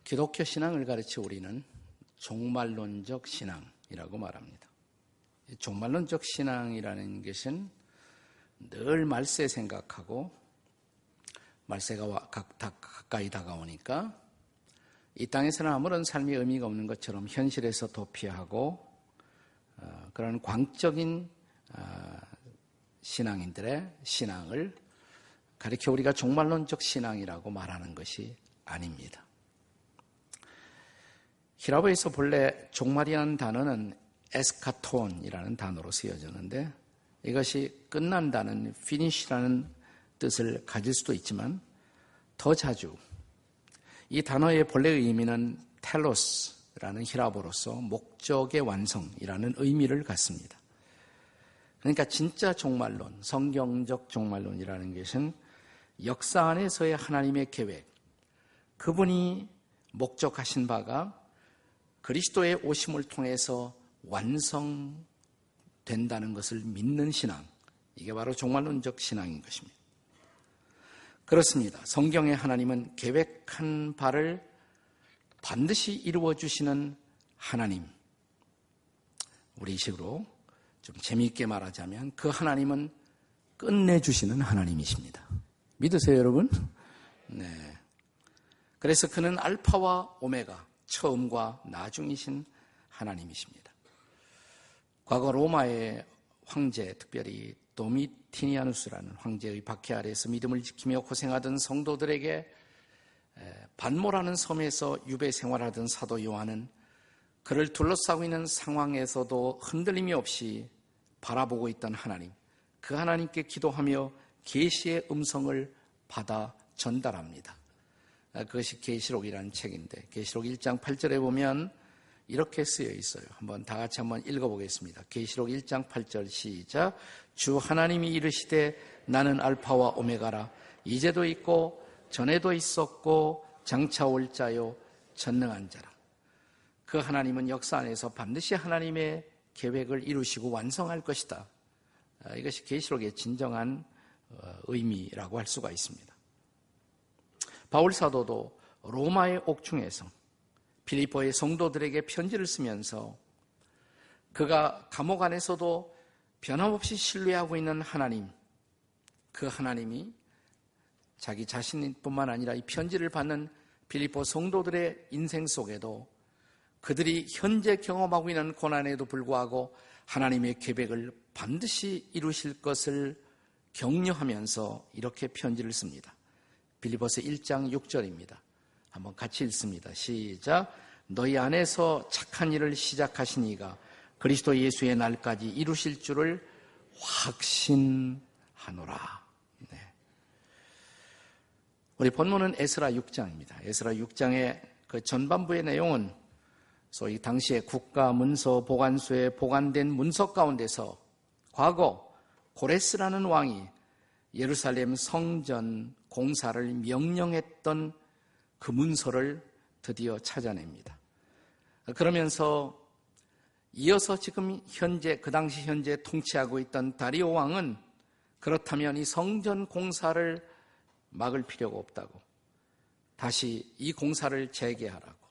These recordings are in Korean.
기독교 신앙을 가르쳐 우리는 종말론적 신앙이라고 말합니다. 종말론적 신앙이라는 것은 늘 말세 생각하고 말세가 가까이 다가오니까 이 땅에서는 아무런 삶의 의미가 없는 것처럼 현실에서 도피하고 그런 광적인 신앙인들의 신앙을 가리켜 우리가 종말론적 신앙이라고 말하는 것이 아닙니다. 히라보에서 본래 종말이라는 단어는 에스카톤이라는 단어로 쓰여졌는데 이것이 끝난다는 finish라는 뜻을 가질 수도 있지만 더 자주 이 단어의 본래 의미는 텔로스라는 히라보로서 목적의 완성이라는 의미를 갖습니다. 그러니까 진짜 종말론, 성경적 종말론이라는 것은 역사 안에서의 하나님의 계획, 그분이 목적하신 바가 그리스도의 오심을 통해서 완성된다는 것을 믿는 신앙, 이게 바로 종말론적 신앙인 것입니다. 그렇습니다. 성경의 하나님은 계획한 바를 반드시 이루어주시는 하나님. 우리 식으로 좀 재미있게 말하자면 그 하나님은 끝내주시는 하나님이십니다. 믿으세요, 여러분? 네. 그래서 그는 알파와 오메가, 처음과 나중이신 하나님이십니다. 과거 로마의 황제, 특별히 도미티니아누스라는 황제의 박해 아래에서 믿음을 지키며 고생하던 성도들에게 반모라는 섬에서 유배 생활하던 사도 요한은 그를 둘러싸고 있는 상황에서도 흔들림이 없이 바라보고 있던 하나님, 그 하나님께 기도하며 계시의 음성을 받아 전달합니다. 그것이 계시록이라는 책인데 계시록 1장 8절에 보면 이렇게 쓰여 있어요. 다 같이 한번 읽어보겠습니다. 계시록 1장 8절 시작. 주 하나님이 이르시되 나는 알파와 오메가라. 이제도 있고 전에도 있었고 장차 올 자요 전능한 자라. 그 하나님은 역사 안에서 반드시 하나님의 계획을 이루시고 완성할 것이다. 이것이 계시록의 진정한 의미라고 할 수가 있습니다. 바울 사도도 로마의 옥중에서 빌립보의 성도들에게 편지를 쓰면서 그가 감옥 안에서도 변함없이 신뢰하고 있는 하나님, 그 하나님이 자기 자신뿐만 아니라 이 편지를 받는 빌립보 성도들의 인생 속에도 그들이 현재 경험하고 있는 고난에도 불구하고 하나님의 계획을 반드시 이루실 것을 격려하면서 이렇게 편지를 씁니다. 빌립보서 1장 6절입니다. 한번 같이 읽습니다. 시작. 너희 안에서 착한 일을 시작하신 이가 그리스도 예수의 날까지 이루실 줄을 확신하노라. 네. 우리 본문은 에스라 6장입니다. 에스라 6장의 그 전반부의 내용은 소위 당시의 국가 문서 보관소에 보관된 문서 가운데서 과거 고레스라는 왕이 예루살렘 성전 공사를 명령했던 그 문서를 드디어 찾아냅니다. 그러면서 이어서 지금 현재, 그 당시 현재 통치하고 있던 다리오 왕은 그렇다면 이 성전 공사를 막을 필요가 없다고 다시 이 공사를 재개하라고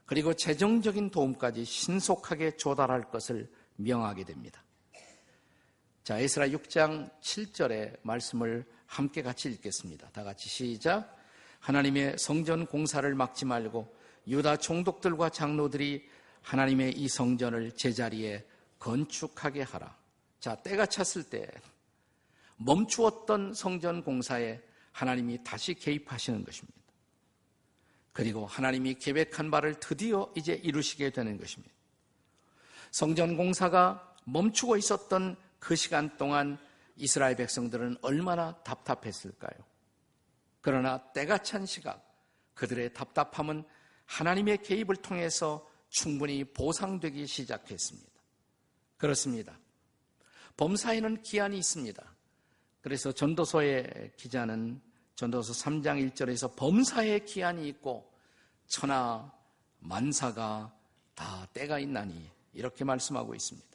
그리고 재정적인 도움까지 신속하게 조달할 것을 명하게 됩니다. 자, 에스라 6장 7절의 말씀을 함께 같이 읽겠습니다. 다 같이 시작. 하나님의 성전 공사를 막지 말고 유다 총독들과 장로들이 하나님의 이 성전을 제자리에 건축하게 하라. 자, 때가 찼을 때 멈추었던 성전 공사에 하나님이 다시 개입하시는 것입니다. 그리고 하나님이 계획한 바를 드디어 이제 이루시게 되는 것입니다. 성전 공사가 멈추고 있었던 그 시간 동안 이스라엘 백성들은 얼마나 답답했을까요? 그러나 때가 찬 시각 그들의 답답함은 하나님의 개입을 통해서 충분히 보상되기 시작했습니다. 그렇습니다. 범사에는 기한이 있습니다. 그래서 전도서의 기자는 전도서 3장 1절에서 범사에 기한이 있고 천하 만사가 다 때가 있나니 이렇게 말씀하고 있습니다.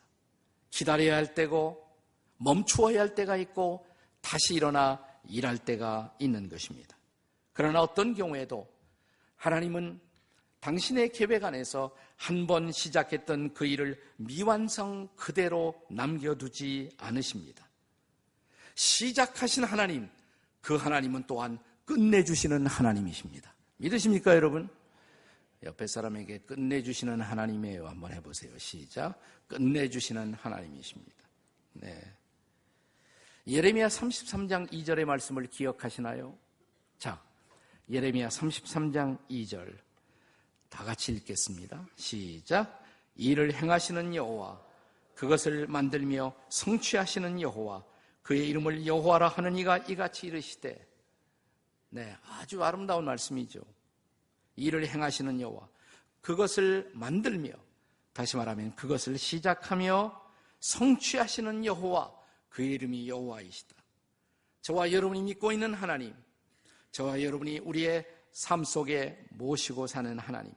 기다려야 할 때고 멈추어야 할 때가 있고 다시 일어나 일할 때가 있는 것입니다. 그러나 어떤 경우에도 하나님은 당신의 계획 안에서 한 번 시작했던 그 일을 미완성 그대로 남겨두지 않으십니다. 시작하신 하나님, 그 하나님은 또한 끝내주시는 하나님이십니다. 믿으십니까, 여러분? 옆에 사람에게 끝내주시는 하나님이에요. 한번 해보세요. 시작. 끝내주시는 하나님이십니다. 네. 예레미야 33장 2절의 말씀을 기억하시나요? 자, 예레미야 33장 2절 다 같이 읽겠습니다. 시작. 이를 행하시는 여호와, 그것을 만들며 성취하시는 여호와, 그의 이름을 여호와라 하는 이가 이같이 이르시되. 네, 아주 아름다운 말씀이죠. 이를 행하시는 여호와, 그것을 만들며, 다시 말하면 그것을 시작하며 성취하시는 여호와, 그의 이름이 여호와이시다. 저와 여러분이 믿고 있는 하나님, 저와 여러분이 우리의 삶 속에 모시고 사는 하나님,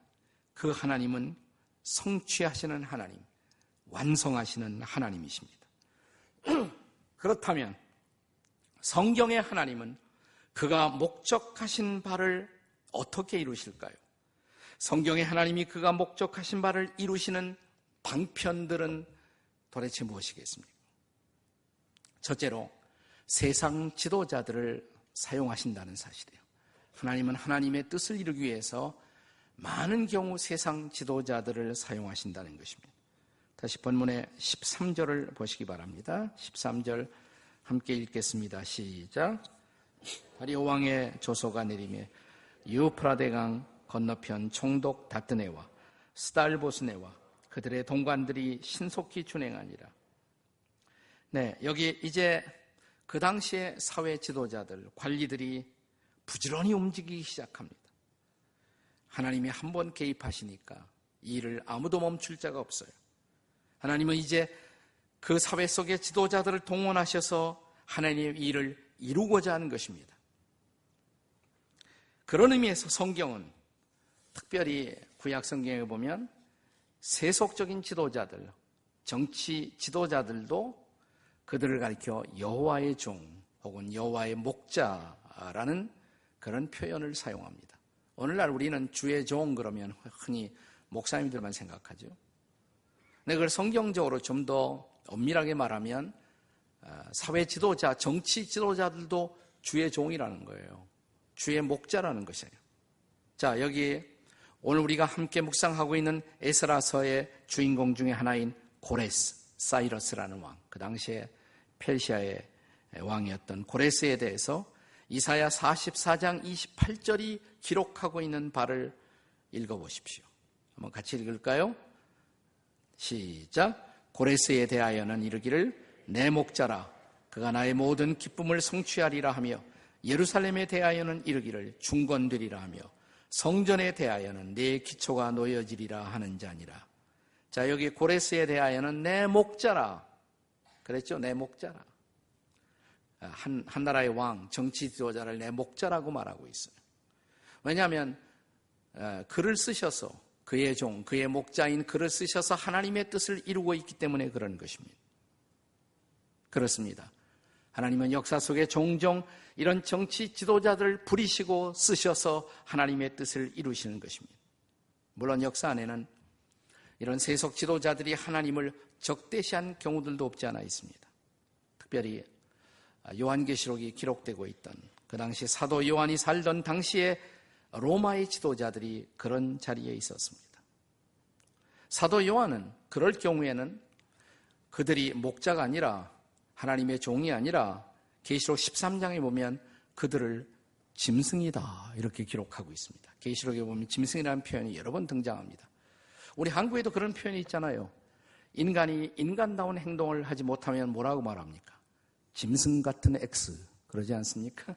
그 하나님은 성취하시는 하나님, 완성하시는 하나님이십니다. 그렇다면 성경의 하나님은 그가 목적하신 바를 어떻게 이루실까요? 성경의 하나님이 그가 목적하신 바를 이루시는 방편들은 도대체 무엇이겠습니까? 첫째로 세상 지도자들을 사용하신다는 사실이에요. 하나님은 하나님의 뜻을 이루기 위해서 많은 경우 세상 지도자들을 사용하신다는 것입니다. 다시 본문의 13절을 보시기 바랍니다. 13절 함께 읽겠습니다. 시작. 다리오 왕의 조소가 내림에 유프라데강 건너편 총독 다뜨네와 스달보스네와 그들의 동관들이 신속히 준행하니라. 네, 여기 이제 그 당시의 사회 지도자들, 관리들이 부지런히 움직이기 시작합니다. 하나님이 한 번 개입하시니까 이 일을 아무도 멈출 자가 없어요. 하나님은 이제 그 사회 속의 지도자들을 동원하셔서 하나님의 일을 이루고자 하는 것입니다. 그런 의미에서 성경은 특별히 구약 성경에 보면 세속적인 지도자들, 정치 지도자들도 그들을 가리켜 여호와의 종 혹은 여호와의 목자라는 그런 표현을 사용합니다. 오늘날 우리는 주의 종 그러면 흔히 목사님들만 생각하죠. 근데 그걸 성경적으로 좀 더 엄밀하게 말하면 사회 지도자, 정치 지도자들도 주의 종이라는 거예요. 주의 목자라는 것이에요. 자, 여기 오늘 우리가 함께 묵상하고 있는 에스라서의 주인공 중에 하나인 고레스, 사이러스라는 왕, 그 당시에 페르시아의 왕이었던 고레스에 대해서 이사야 44장 28절이 기록하고 있는 바를 읽어보십시오. 한번 같이 읽을까요? 시작. 고레스에 대하여는 이르기를 내 목자라 그가 나의 모든 기쁨을 성취하리라 하며 예루살렘에 대하여는 이르기를 중건되리라 하며 성전에 대하여는 내 기초가 놓여지리라 하는 자니라. 자, 여기 고레스에 대하여는 내 목자라 그랬죠? 내 목자라. 한 나라의 왕, 정치 지도자를 내 목자라고 말하고 있어요. 왜냐하면 글을 쓰셔서 그의 종, 그의 목자인 글을 쓰셔서 하나님의 뜻을 이루고 있기 때문에 그런 것입니다. 그렇습니다. 하나님은 역사 속에 종종 이런 정치 지도자들을 부리시고 쓰셔서 하나님의 뜻을 이루시는 것입니다. 물론 역사 안에는 이런 세속 지도자들이 하나님을 적대시한 경우들도 없지 않아 있습니다. 특별히 요한계시록이 기록되고 있던 그 당시 사도 요한이 살던 당시에 로마의 지도자들이 그런 자리에 있었습니다. 사도 요한은 그럴 경우에는 그들이 목자가 아니라 하나님의 종이 아니라 계시록 13장에 보면 그들을 짐승이다 이렇게 기록하고 있습니다. 계시록에 보면 짐승이라는 표현이 여러 번 등장합니다. 우리 한국에도 그런 표현이 있잖아요. 인간이 인간다운 행동을 하지 못하면 뭐라고 말합니까? 짐승 같은 X 그러지 않습니까?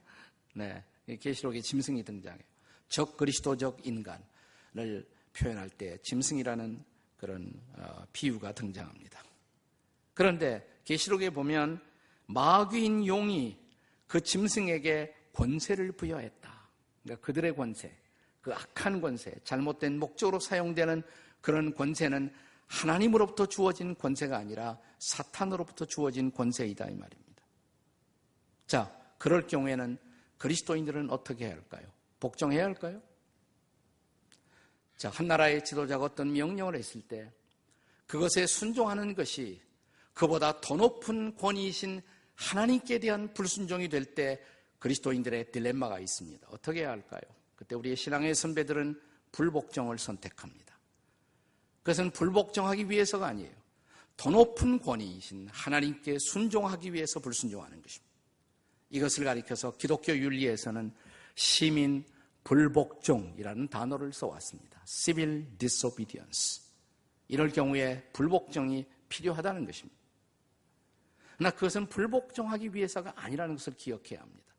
네, 계시록에 짐승이 등장해요. 적그리스도적 인간을 표현할 때 짐승이라는 그런 비유가 등장합니다. 그런데 계시록에 보면 마귀인 용이 그 짐승에게 권세를 부여했다. 그러니까 그들의 권세, 그 악한 권세, 잘못된 목적으로 사용되는 그런 권세는 하나님으로부터 주어진 권세가 아니라 사탄으로부터 주어진 권세이다 이 말입니다. 자, 그럴 경우에는 그리스도인들은 어떻게 해야 할까요? 복종해야 할까요? 한 나라의 지도자가 어떤 명령을 했을 때 그것에 순종하는 것이 그보다 더 높은 권위이신 하나님께 대한 불순종이 될 때 그리스도인들의 딜레마가 있습니다. 어떻게 해야 할까요? 그때 우리의 신앙의 선배들은 불복종을 선택합니다. 그것은 불복종하기 위해서가 아니에요. 더 높은 권위이신 하나님께 순종하기 위해서 불순종하는 것입니다. 이것을 가리켜서 기독교 윤리에서는 시민 불복종이라는 단어를 써왔습니다. Civil disobedience. 이럴 경우에 불복종이 필요하다는 것입니다. 그러나 그것은 불복종하기 위해서가 아니라는 것을 기억해야 합니다.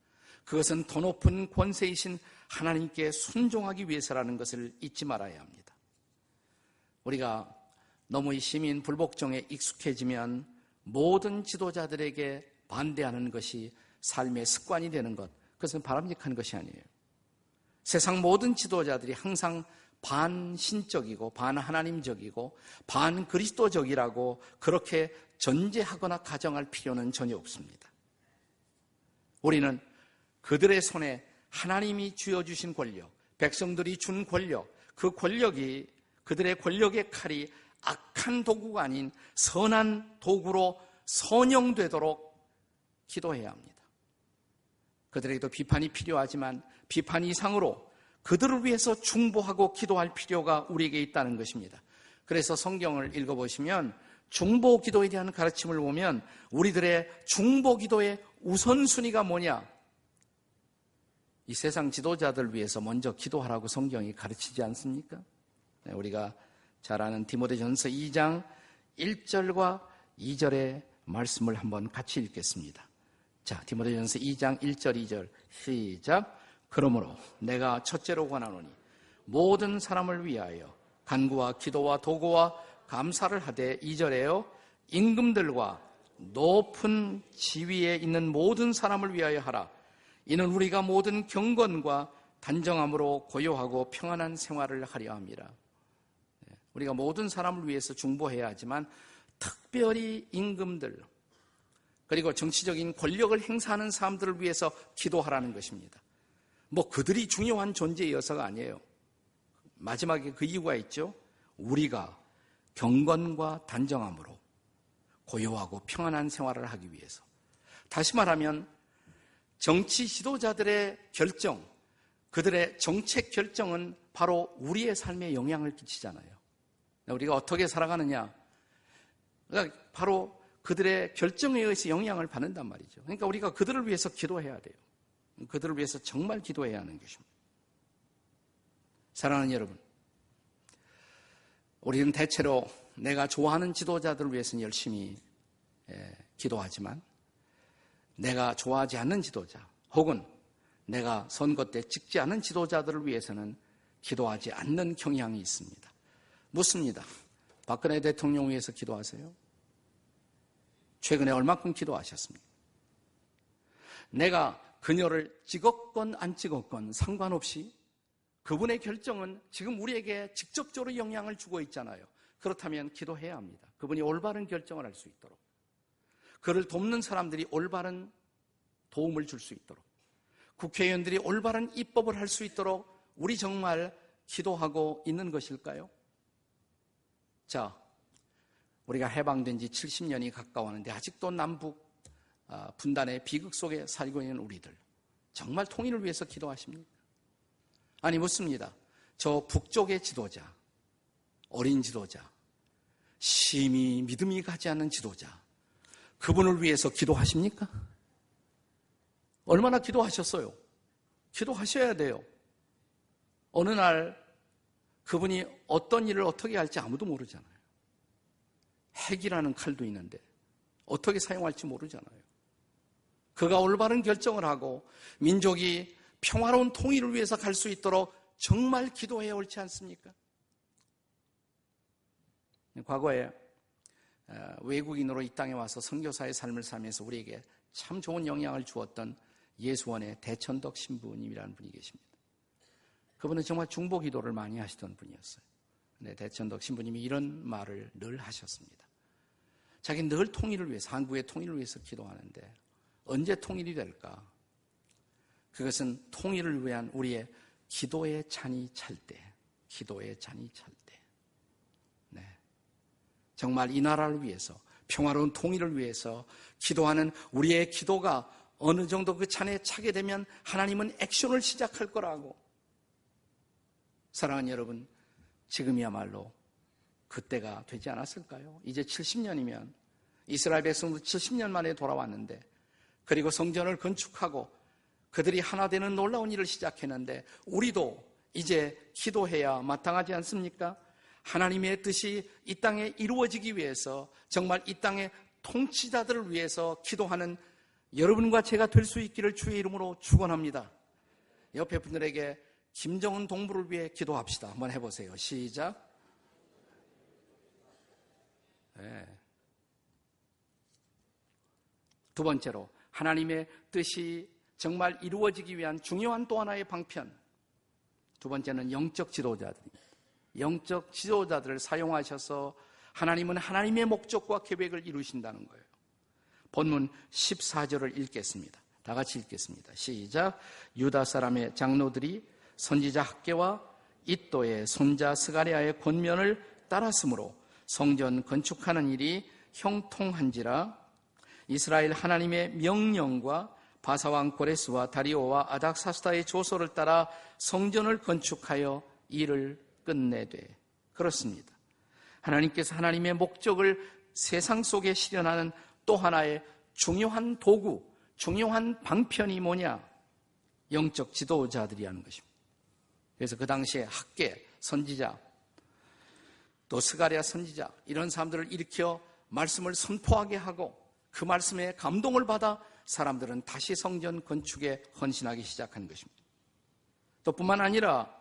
그것은 더 높은 권세이신 하나님께 순종하기 위해서라는 것을 잊지 말아야 합니다. 우리가 너무 이 시민 불복종에 익숙해지면 모든 지도자들에게 반대하는 것이 삶의 습관이 되는 것, 그것은 바람직한 것이 아니에요. 세상 모든 지도자들이 항상 반신적이고 반하나님적이고 반그리스도적이라고 그렇게 전제하거나 가정할 필요는 전혀 없습니다. 우리는 그들의 손에 하나님이 쥐어주신 권력, 백성들이 준 권력, 그 권력이 그들의 권력의 칼이 악한 도구가 아닌 선한 도구로 선용되도록 기도해야 합니다. 그들에게도 비판이 필요하지만 비판 이상으로 그들을 위해서 중보하고 기도할 필요가 우리에게 있다는 것입니다. 그래서 성경을 읽어보시면 중보 기도에 대한 가르침을 보면 우리들의 중보 기도의 우선순위가 뭐냐? 이 세상 지도자들 위해서 먼저 기도하라고 성경이 가르치지 않습니까? 우리가 잘 아는 디모데전서 2장 1절과 2절의 말씀을 한번 같이 읽겠습니다. 디모데전서 2장 1절 2절 시작. 그러므로 내가 첫째로 권하노니 모든 사람을 위하여 간구와 기도와 도구와 감사를 하되 2절에요. 임금들과 높은 지위에 있는 모든 사람을 위하여 하라. 이는 우리가 모든 경건과 단정함으로 고요하고 평안한 생활을 하려 함이라. 우리가 모든 사람을 위해서 중보해야 하지만 특별히 임금들 그리고 정치적인 권력을 행사하는 사람들을 위해서 기도하라는 것입니다. 그들이 중요한 존재여서가 아니에요. 마지막에 그 이유가 있죠. 우리가 경건과 단정함으로 고요하고 평안한 생활을 하기 위해서. 다시 말하면 정치 지도자들의 결정, 그들의 정책 결정은 바로 우리의 삶에 영향을 끼치잖아요. 우리가 어떻게 살아가느냐, 그러니까 바로 그들의 결정에 의해서 영향을 받는단 말이죠. 그러니까 우리가 그들을 위해서 기도해야 돼요. 그들을 위해서 정말 기도해야 하는 것입니다. 사랑하는 여러분, 우리는 대체로 내가 좋아하는 지도자들을 위해서는 열심히 기도하지만 내가 좋아하지 않는 지도자 혹은 내가 선거 때 찍지 않은 지도자들을 위해서는 기도하지 않는 경향이 있습니다. 묻습니다. 박근혜 대통령 위해서 기도하세요? 최근에 얼마큼 기도하셨습니까? 내가 그녀를 찍었건 안 찍었건 상관없이 그분의 결정은 지금 우리에게 직접적으로 영향을 주고 있잖아요. 그렇다면 기도해야 합니다. 그분이 올바른 결정을 할 수 있도록, 그를 돕는 사람들이 올바른 도움을 줄 수 있도록, 국회의원들이 올바른 입법을 할 수 있도록 우리 정말 기도하고 있는 것일까요? 우리가 해방된 지 70년이 가까웠는데 아직도 남북 분단의 비극 속에 살고 있는 우리들, 정말 통일을 위해서 기도하십니까? 아니, 묻습니다. 저 북쪽의 지도자, 어린 지도자, 심히 믿음이 가지 않는 지도자, 그분을 위해서 기도하십니까? 얼마나 기도하셨어요? 기도하셔야 돼요. 어느 날 그분이 어떤 일을 어떻게 할지 아무도 모르잖아요. 핵이라는 칼도 있는데 어떻게 사용할지 모르잖아요. 그가 올바른 결정을 하고 민족이 평화로운 통일을 위해서 갈 수 있도록 정말 기도해야 옳지 않습니까? 과거에 외국인으로 이 땅에 와서 선교사의 삶을 살면서 우리에게 참 좋은 영향을 주었던 예수원의 대천덕 신부님이라는 분이 계십니다. 그분은 정말 중보 기도를 많이 하시던 분이었어요. 네, 대천덕 신부님이 이런 말을 늘 하셨습니다. 자기는 늘 통일을 위해서, 한국의 통일을 위해서 기도하는데 언제 통일이 될까? 그것은 통일을 위한 우리의 기도의 찬이 찰 때, 기도의 잔이 찰 때. 네. 정말 이 나라를 위해서, 평화로운 통일을 위해서 기도하는 우리의 기도가 어느 정도 그 잔에 차게 되면 하나님은 액션을 시작할 거라고. 사랑하는 여러분, 지금이야말로 그때가 되지 않았을까요? 이제 70년이면 이스라엘 백성도 70년 만에 돌아왔는데, 그리고 성전을 건축하고 그들이 하나 되는 놀라운 일을 시작했는데, 우리도 이제 기도해야 마땅하지 않습니까? 하나님의 뜻이 이 땅에 이루어지기 위해서, 정말 이 땅의 통치자들을 위해서 기도하는 여러분과 제가 될 수 있기를 주의 이름으로 축원합니다. 옆에 분들에게 김정은 동부를 위해 기도합시다. 한번 해보세요. 시작. 네. 두 번째로, 하나님의 뜻이 정말 이루어지기 위한 중요한 또 하나의 방편. 두 번째는 영적 지도자들입니다. 영적 지도자들을 사용하셔서 하나님은 하나님의 목적과 계획을 이루신다는 거예요. 본문 14절을 읽겠습니다. 다 같이 읽겠습니다. 시작. 유다 사람의 장로들이 선지자 학개와 잇도의 손자 스가랴의 권면을 따랐으므로 성전 건축하는 일이 형통한지라. 이스라엘 하나님의 명령과 바사왕 고레스와 다리오와 아닥사스다의 조서를 따라 성전을 건축하여 일을 끝내되. 그렇습니다. 하나님께서 하나님의 목적을 세상 속에 실현하는 또 하나의 중요한 도구, 중요한 방편이 뭐냐? 영적 지도자들이라는 것입니다. 그래서 그 당시에 학개, 선지자, 또 스가랴 선지자, 이런 사람들을 일으켜 말씀을 선포하게 하고 그 말씀에 감동을 받아 사람들은 다시 성전 건축에 헌신하기 시작한 것입니다. 또 뿐만 아니라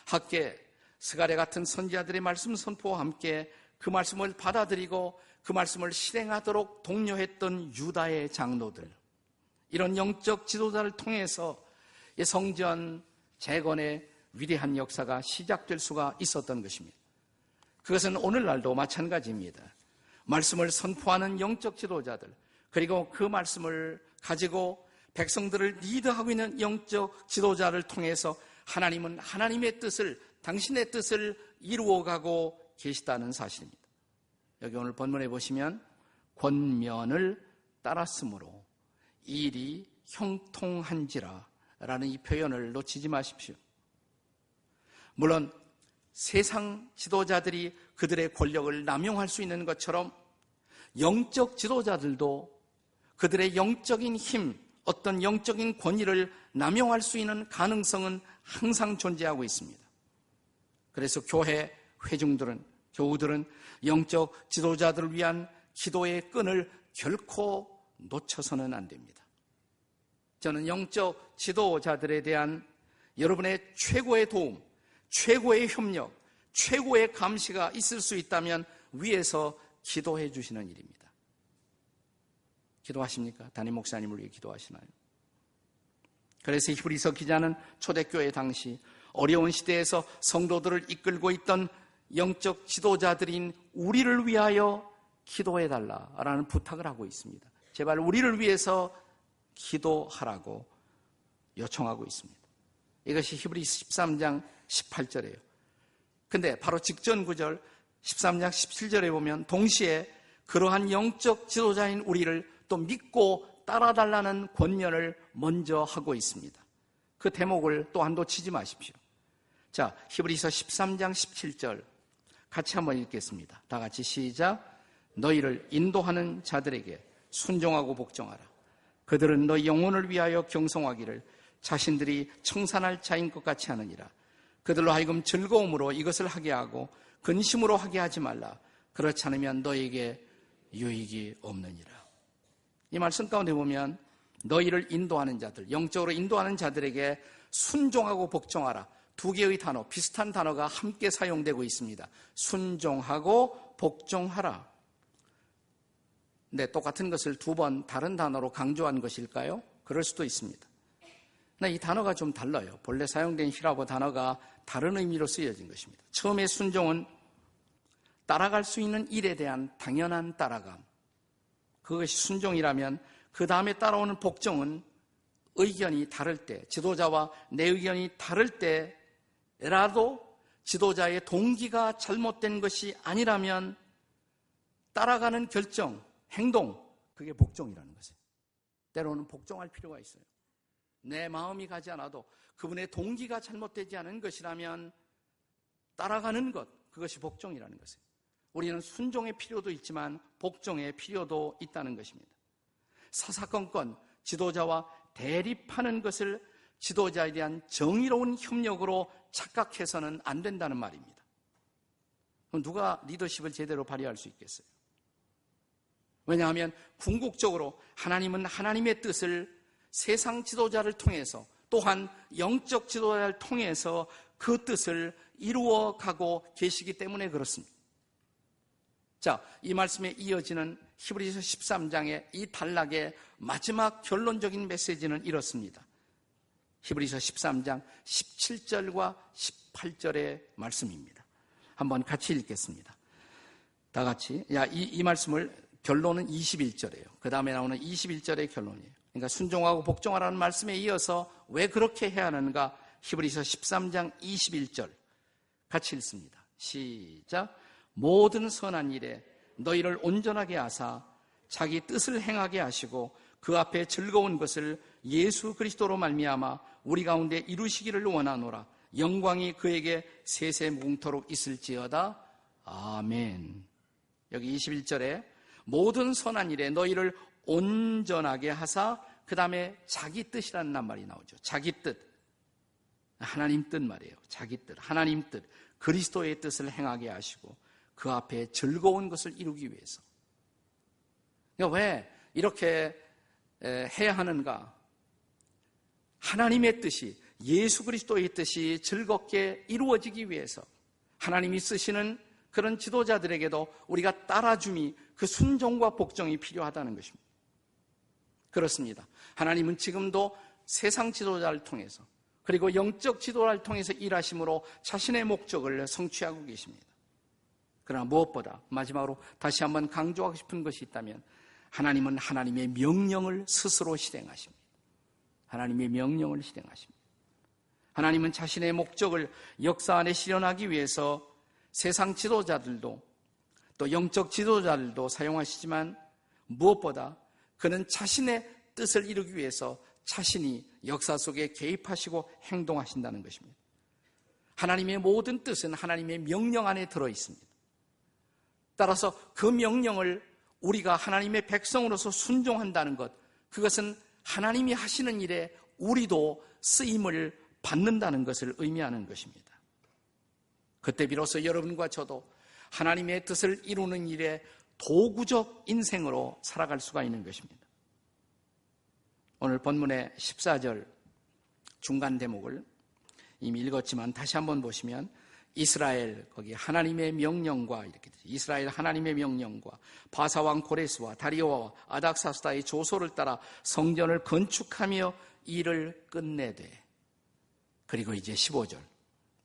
학개, 스가랴 같은 선지자들의 말씀 선포와 함께 그 말씀을 받아들이고 그 말씀을 실행하도록 독려했던 유다의 장로들, 이런 영적 지도자를 통해서 이 성전 재건의 위대한 역사가 시작될 수가 있었던 것입니다. 그것은 오늘날도 마찬가지입니다. 말씀을 선포하는 영적 지도자들, 그리고 그 말씀을 가지고 백성들을 리드하고 있는 영적 지도자를 통해서 하나님은 하나님의 뜻을, 당신의 뜻을 이루어가고 계시다는 사실입니다. 여기 오늘 본문에 보시면 권면을 따랐으므로 일이 형통한지라 라는 이 표현을 놓치지 마십시오. 물론 세상 지도자들이 그들의 권력을 남용할 수 있는 것처럼 영적 지도자들도 그들의 영적인 힘, 어떤 영적인 권위를 남용할 수 있는 가능성은 항상 존재하고 있습니다. 그래서 교회 회중들은, 교우들은 영적 지도자들을 위한 기도의 끈을 결코 놓쳐서는 안 됩니다. 저는 영적 지도자들에 대한 여러분의 최고의 도움, 최고의 협력, 최고의 감시가 있을 수 있다면 위에서 기도해 주시는 일입니다. 기도하십니까? 담임 목사님을 위해 기도하시나요? 그래서 히브리서 기자는 초대교회 당시 어려운 시대에서 성도들을 이끌고 있던 영적 지도자들인 우리를 위하여 기도해달라라는 부탁을 하고 있습니다. 제발 우리를 위해서 기도하라고 요청하고 있습니다. 이것이 히브리서 13장 18절이에요. 근데 바로 직전 구절 13장 17절에 보면 동시에 그러한 영적 지도자인 우리를 또 믿고 따라달라는 권면을 먼저 하고 있습니다. 그 대목을 또 한도 치지 마십시오. 자, 히브리서 13장 17절 같이 한번 읽겠습니다. 다 같이 시작. 너희를 인도하는 자들에게 순종하고 복종하라. 그들은 너희 영혼을 위하여 경성하기를 자신들이 청산할 자인 것 같이 하느니라. 그들로 하여금 즐거움으로 이것을 하게 하고 근심으로 하게 하지 말라. 그렇지 않으면 너에게 유익이 없느니라. 이 말씀 가운데 보면 너희를 인도하는 자들, 영적으로 인도하는 자들에게 순종하고 복종하라. 두 개의 단어, 비슷한 단어가 함께 사용되고 있습니다. 순종하고 복종하라. 네, 똑같은 것을 두 번 다른 단어로 강조한 것일까요? 그럴 수도 있습니다. 이 단어가 좀 달라요. 본래 사용된 히라보 단어가 다른 의미로 쓰여진 것입니다. 처음에 순종은 따라갈 수 있는 일에 대한 당연한 따라감. 그것이 순종이라면 그 다음에 따라오는 복종은 의견이 다를 때, 지도자와 내 의견이 다를 때라도 지도자의 동기가 잘못된 것이 아니라면 따라가는 결정, 행동, 그게 복종이라는 것이에요. 때로는 복종할 필요가 있어요. 내 마음이 가지 않아도 그분의 동기가 잘못되지 않은 것이라면 따라가는 것, 그것이 복종이라는 것이에요. 우리는 순종의 필요도 있지만 복종의 필요도 있다는 것입니다. 사사건건 지도자와 대립하는 것을 지도자에 대한 정의로운 협력으로 착각해서는 안 된다는 말입니다. 그럼 누가 리더십을 제대로 발휘할 수 있겠어요? 왜냐하면 궁극적으로 하나님은 하나님의 뜻을 세상 지도자를 통해서 또한 영적 지도자를 통해서 그 뜻을 이루어가고 계시기 때문에 그렇습니다. 자, 이 말씀에 이어지는 히브리서 13장의 이 단락의 마지막 결론적인 메시지는 이렇습니다. 히브리서 13장 17절과 18절의 말씀입니다. 한번 같이 읽겠습니다. 다 같이. 이 말씀을 결론은 21절이에요. 그 다음에 나오는 21절의 결론이에요. 그러니까 순종하고 복종하라는 말씀에 이어서 왜 그렇게 해야 하는가? 히브리서 13장 21절 같이 읽습니다. 시작. 모든 선한 일에 너희를 온전하게 하사 자기 뜻을 행하게 하시고 그 앞에 즐거운 것을 예수 그리스도로 말미암아 우리 가운데 이루시기를 원하노라. 영광이 그에게 세세무궁토록 있을지어다. 아멘. 여기 21절에 모든 선한 일에 너희를 온전하게 하사, 그 다음에 자기 뜻이라는 말이 나오죠. 자기 뜻. 하나님 뜻 말이에요. 자기 뜻. 하나님 뜻. 그리스도의 뜻을 행하게 하시고 그 앞에 즐거운 것을 이루기 위해서. 그러니까 왜 이렇게 해야 하는가? 하나님의 뜻이, 예수 그리스도의 뜻이 즐겁게 이루어지기 위해서 하나님이 쓰시는 그런 지도자들에게도 우리가 따라줌이, 그 순종과 복종이 필요하다는 것입니다. 그렇습니다. 하나님은 지금도 세상 지도자를 통해서 그리고 영적 지도자를 통해서 일하심으로 자신의 목적을 성취하고 계십니다. 그러나 무엇보다 마지막으로 다시 한번 강조하고 싶은 것이 있다면 하나님은 하나님의 명령을 스스로 실행하십니다. 하나님의 명령을 실행하십니다. 하나님은 자신의 목적을 역사 안에 실현하기 위해서 세상 지도자들도 또 영적 지도자들도 사용하시지만 무엇보다 그는 자신의 뜻을 이루기 위해서 자신이 역사 속에 개입하시고 행동하신다는 것입니다. 하나님의 모든 뜻은 하나님의 명령 안에 들어 있습니다. 따라서 그 명령을 우리가 하나님의 백성으로서 순종한다는 것, 그것은 하나님이 하시는 일에 우리도 쓰임을 받는다는 것을 의미하는 것입니다. 그때 비로소 여러분과 저도 하나님의 뜻을 이루는 일에 도구적 인생으로 살아갈 수가 있는 것입니다. 오늘 본문의 14절 중간 대목을 이미 읽었지만 다시 한번 보시면 이스라엘, 거기 하나님의 명령과 이렇게 되죠. 이스라엘 하나님의 명령과 바사왕 고레스와 다리오와 아닥사스다의 조소를 따라 성전을 건축하며 일을 끝내되. 그리고 이제 15절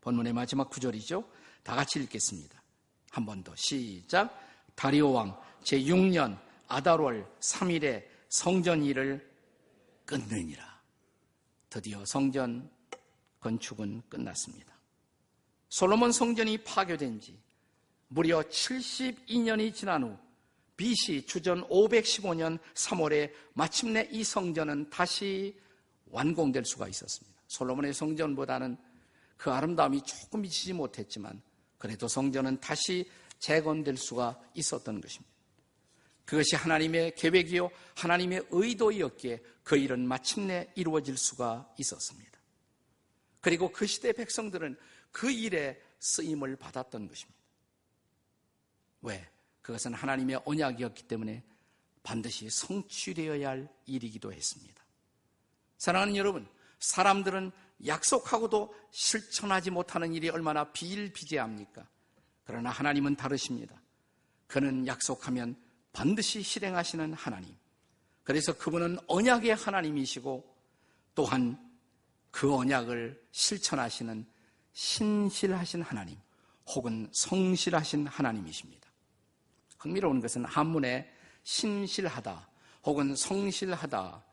본문의 마지막 구절이죠. 다 같이 읽겠습니다. 한 번 더 시작. 다리오왕 제6년 아달월 3일에 성전 일을 끝내니라. 드디어 성전 건축은 끝났습니다. 솔로몬 성전이 파괴된 지 무려 72년이 지난 후 BC 주전 515년 3월에 마침내 이 성전은 다시 완공될 수가 있었습니다. 솔로몬의 성전보다는 그 아름다움이 조금 미치지 못했지만 그래도 성전은 다시 재건될 수가 있었던 것입니다. 그것이 하나님의 계획이요 하나님의 의도였기에 그 일은 마침내 이루어질 수가 있었습니다. 그리고 그 시대 백성들은 그 일에 쓰임을 받았던 것입니다. 왜? 그것은 하나님의 언약이었기 때문에 반드시 성취되어야 할 일이기도 했습니다. 사랑하는 여러분, 사람들은 약속하고도 실천하지 못하는 일이 얼마나 비일비재합니까? 그러나 하나님은 다르십니다. 그는 약속하면 반드시 실행하시는 하나님. 그래서 그분은 언약의 하나님이시고 또한 그 언약을 실천하시는 신실하신 하나님 혹은 성실하신 하나님이십니다. 흥미로운 것은 한문에 신실하다 혹은 성실하다,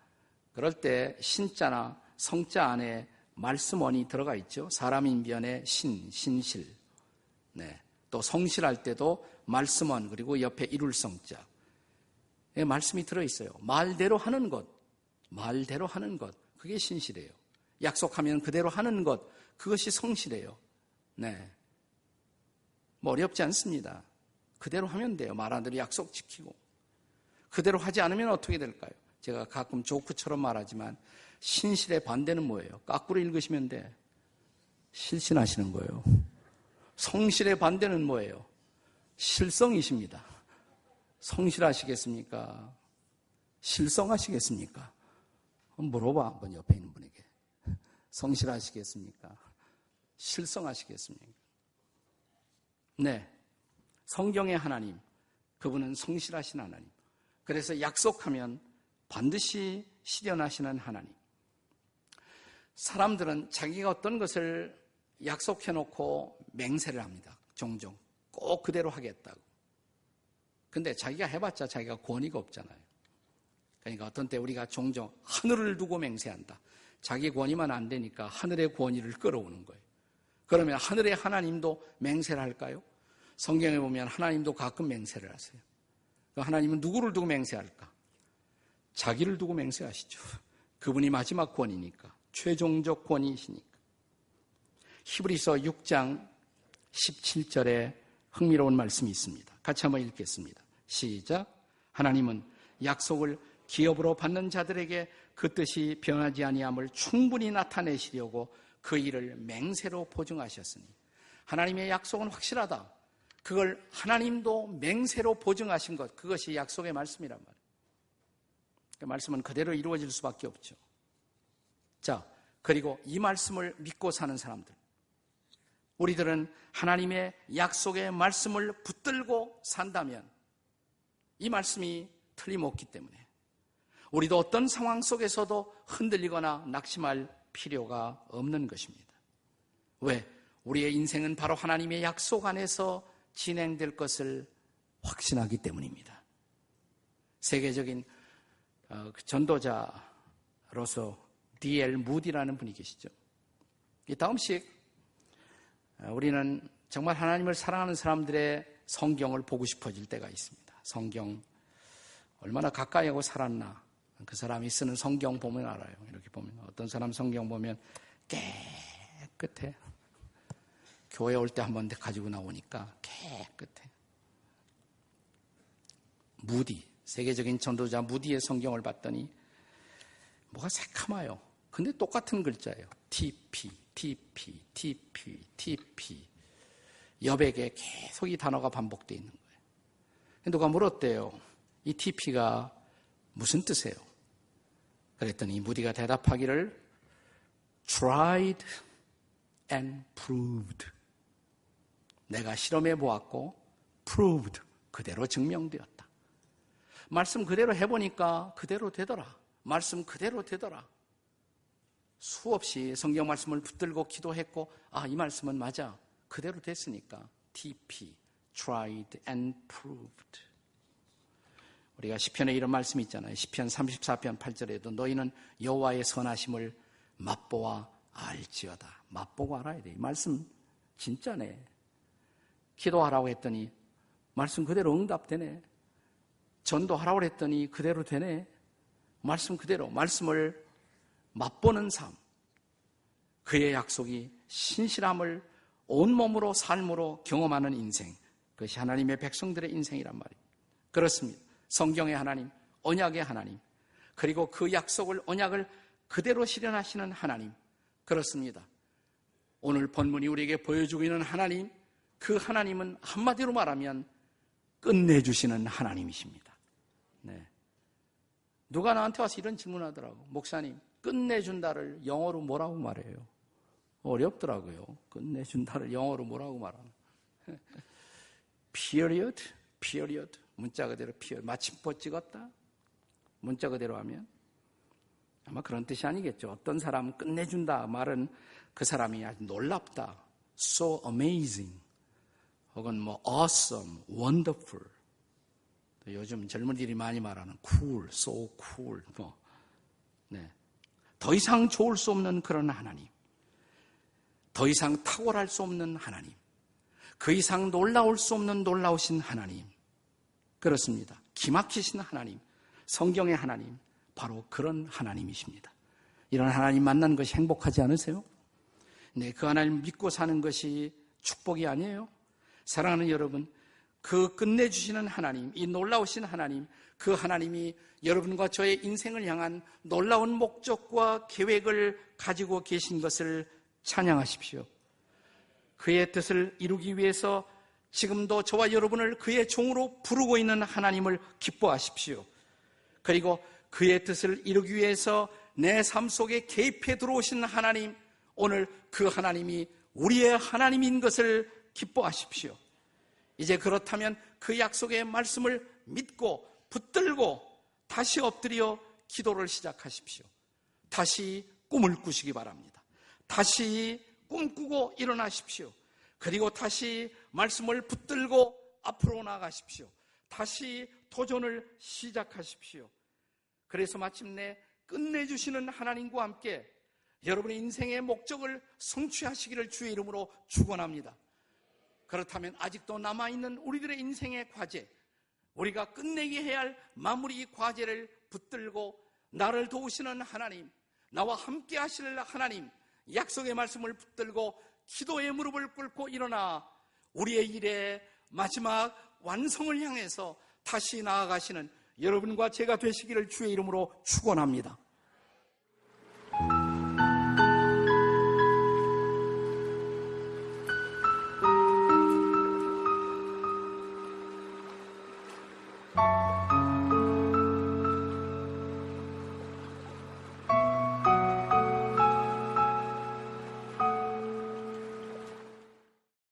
그럴 때 신자나 성자 안에 말씀원이 들어가 있죠. 사람 인변에 신실. 네. 또 성실할 때도 말씀원, 그리고 옆에 이룰 성자. 네, 말씀이 들어있어요. 말대로 하는 것. 말대로 하는 것. 그게 신실해요. 약속하면 그대로 하는 것. 그것이 성실해요. 네. 뭐 어렵지 않습니다. 그대로 하면 돼요. 말한 대로 약속 지키고. 그대로 하지 않으면 어떻게 될까요? 제가 가끔 조크처럼 말하지만 신실의 반대는 뭐예요? 거꾸로 읽으시면 돼. 실신하시는 거예요. 성실의 반대는 뭐예요? 실성이십니다. 성실하시겠습니까? 실성하시겠습니까? 물어봐, 한번 옆에 있는 분에게. 성실하시겠습니까? 실성하시겠습니까? 네. 성경의 하나님, 그분은 성실하신 하나님. 그래서 약속하면 반드시 실현하시는 하나님. 사람들은 자기가 어떤 것을 약속해놓고 맹세를 합니다. 종종. 꼭 그대로 하겠다고. 근데 자기가 해봤자 자기가 권위가 없잖아요. 그러니까 어떤 때 우리가 종종 하늘을 두고 맹세한다. 자기 권위만 안 되니까 하늘의 권위를 끌어오는 거예요. 그러면 하늘의 하나님도 맹세를 할까요? 성경에 보면 하나님도 가끔 맹세를 하세요. 하나님은 누구를 두고 맹세할까? 자기를 두고 맹세하시죠. 그분이 마지막 권위니까. 최종적 권위이시니까. 히브리서 6장 17절에 흥미로운 말씀이 있습니다. 같이 한번 읽겠습니다. 시작. 하나님은 약속을 기업으로 받는 자들에게 그 뜻이 변하지 아니함을 충분히 나타내시려고 그 일을 맹세로 보증하셨으니 하나님의 약속은 확실하다. 그걸 하나님도 맹세로 보증하신 것, 그것이 약속의 말씀이란 말이에요. 그 말씀은 그대로 이루어질 수밖에 없죠. 자, 그리고 이 말씀을 믿고 사는 사람들. 우리들은 하나님의 약속의 말씀을 붙들고 산다면 이 말씀이 틀림없기 때문에 우리도 어떤 상황 속에서도 흔들리거나 낙심할 필요가 없는 것입니다. 왜? 우리의 인생은 바로 하나님의 약속 안에서 진행될 것을 확신하기 때문입니다. 세계적인 전도자로서 D.L. 무디라는 분이 계시죠. 이 다음씩 우리는 정말 하나님을 사랑하는 사람들의 성경을 보고 싶어질 때가 있습니다. 성경 얼마나 가까이 하고 살았나. 그 사람이 쓰는 성경 보면 알아요. 이렇게 보면 어떤 사람 성경 보면 깨끗해. 교회 올 때 한 번 가지고 나오니까 깨끗해. 무디, 세계적인 전도자 무디의 성경을 봤더니 뭐가 새카마요. 근데 똑같은 글자예요. TP, TP, TP, TP. 여백에 계속 이 단어가 반복되어 있는 거예요. 누가 물었대요. 이 TP가 무슨 뜻이에요? 그랬더니 무디가 대답하기를 tried and proved. 내가 실험해 보았고 proved. 그대로 증명되었다. 말씀 그대로 해보니까 그대로 되더라. 말씀 그대로 되더라. 수없이 성경 말씀을 붙들고 기도했고 이 말씀은 맞아. 그대로 됐으니까 TP, tried and proved. 우리가 시편에 이런 말씀이 있잖아요. 시편 34편 8절에도 너희는 여호와의 선하심을 맛보아 알지어다. 맛보고 알아야 돼. 이 말씀 진짜네. 기도하라고 했더니 말씀 그대로 응답되네. 전도하라고 했더니 그대로 되네. 말씀 그대로 말씀을 맛보는 삶. 그의 약속이 신실함을 온몸으로 삶으로 경험하는 인생. 그것이 하나님의 백성들의 인생이란 말이에요. 그렇습니다. 성경의 하나님, 언약의 하나님, 그리고 그 약속을 언약을 그대로 실현하시는 하나님. 그렇습니다. 오늘 본문이 우리에게 보여주고 있는 하나님, 그 하나님은 한마디로 말하면 끝내주시는 하나님이십니다. 네. 누가 나한테 와서 이런 질문하더라고. 목사님, 끝내준다를 영어로 뭐라고 말해요? 어렵더라고요. 끝내준다를 영어로 뭐라고 말하나? period, period. 문자 그대로 period. 마침표 찍었다? 문자 그대로 하면? 아마 그런 뜻이 아니겠죠. 어떤 사람은 끝내준다 말은 그 사람이 아주 놀랍다. so amazing. 혹은 뭐 awesome, wonderful. 요즘 젊은이들이 많이 말하는 cool, so cool. 네. 더 이상 좋을 수 없는 그런 하나님. 더 이상 탁월할 수 없는 하나님, 그 이상 놀라울 수 없는 놀라우신 하나님, 그렇습니다. 기막히신 하나님, 성경의 하나님, 바로 그런 하나님이십니다. 이런 하나님 만난 것이 행복하지 않으세요? 네, 그 하나님 믿고 사는 것이 축복이 아니에요? 사랑하는 여러분, 그 끝내주시는 하나님, 이 놀라우신 하나님, 그 하나님이 여러분과 저의 인생을 향한 놀라운 목적과 계획을 가지고 계신 것을 찬양하십시오. 그의 뜻을 이루기 위해서 지금도 저와 여러분을 그의 종으로 부르고 있는 하나님을 기뻐하십시오. 그리고 그의 뜻을 이루기 위해서 내 삶 속에 개입해 들어오신 하나님, 오늘 그 하나님이 우리의 하나님인 것을 기뻐하십시오. 이제 그렇다면 그 약속의 말씀을 믿고 붙들고 다시 엎드려 기도를 시작하십시오. 다시 꿈을 꾸시기 바랍니다. 다시 꿈꾸고 일어나십시오. 그리고 다시 말씀을 붙들고 앞으로 나가십시오. 다시 도전을 시작하십시오. 그래서 마침내 끝내주시는 하나님과 함께 여러분의 인생의 목적을 성취하시기를 주의 이름으로 축원합니다. 그렇다면 아직도 남아있는 우리들의 인생의 과제, 우리가 끝내게 해야 할 마무리 과제를 붙들고 나를 도우시는 하나님, 나와 함께 하실 하나님, 약속의 말씀을 붙들고 기도의 무릎을 꿇고 일어나 우리의 일의 마지막 완성을 향해서 다시 나아가시는 여러분과 제가 되시기를 주의 이름으로 축원합니다.